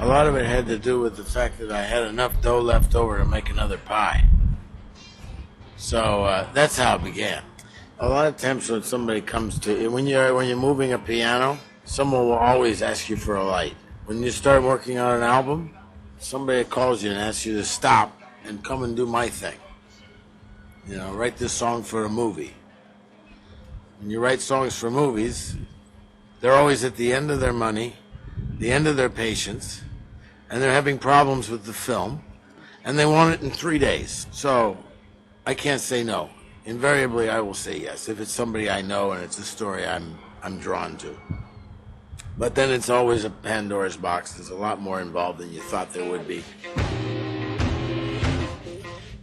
A lot of it had to do with the fact that I had enough dough left over to make another pie. So that's how it began. A lot of times when somebody comes to when you're moving a piano, someone will always ask you for a light. When you start working on an album, somebody calls you and asks you to stop and come and do my thing. You know, write this song for a movie. When you write songs for movies, they're always at the end of their money, the end of their patience, and they're having problems with the film, and they want it in 3 days. So I can't say no. Invariably, I will say yes if it's somebody I know and it's a story I'm drawn to. But then it's always a Pandora's box. There's a lot more involved than you thought there would be.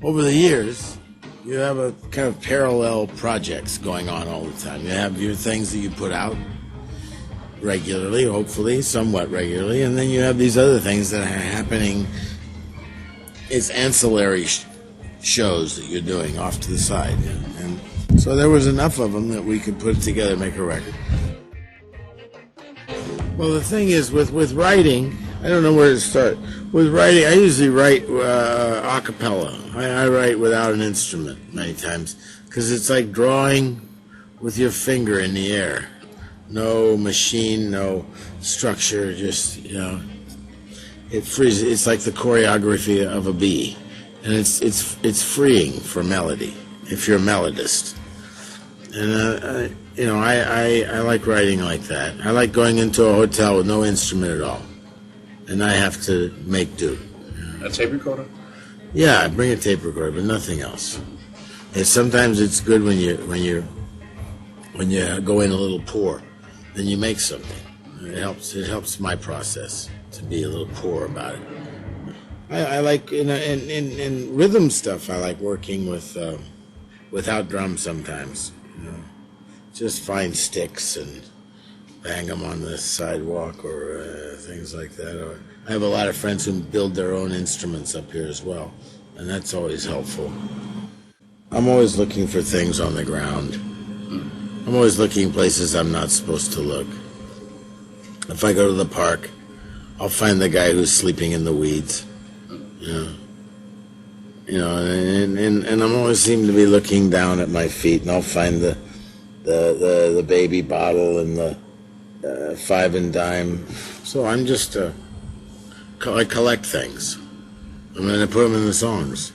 Over the years, you have a kind of parallel projects going on all the time. You have your things that you put out regularly, hopefully, somewhat regularly, and then you have these other things that are happening. It's ancillary shows that you're doing off to the side. And so there was enough of them that we could put it together and make a record. Well, the thing is, with writing, I don't know where to start. With writing, I usually write a cappella. I write without an instrument many times because it's like drawing with your finger in the air. No machine, no structure, just, you know, it frees. It's like the choreography of a bee, and it's freeing for melody if you're a melodist. And you know, I like writing like that. I like going into a hotel with no instrument at all, and I have to make do. A tape recorder? Yeah, I bring a tape recorder, but nothing else. And sometimes it's good when you go in a little poor, then you make something. It helps my process to be a little poor about it. I like in rhythm stuff. I like working without drums sometimes. You know, just find sticks and bang them on the sidewalk or things like that. Or I have a lot of friends who build their own instruments up here as well, and that's always helpful. I'm always looking for things on the ground. I'm always looking places I'm not supposed to look. If I go to the park, I'll find the guy who's sleeping in the weeds. You know, and I'm always seem to be looking down at my feet, and I'll find the baby bottle and the 5 and dime. So I'm just I collect things, and then I put them in the songs.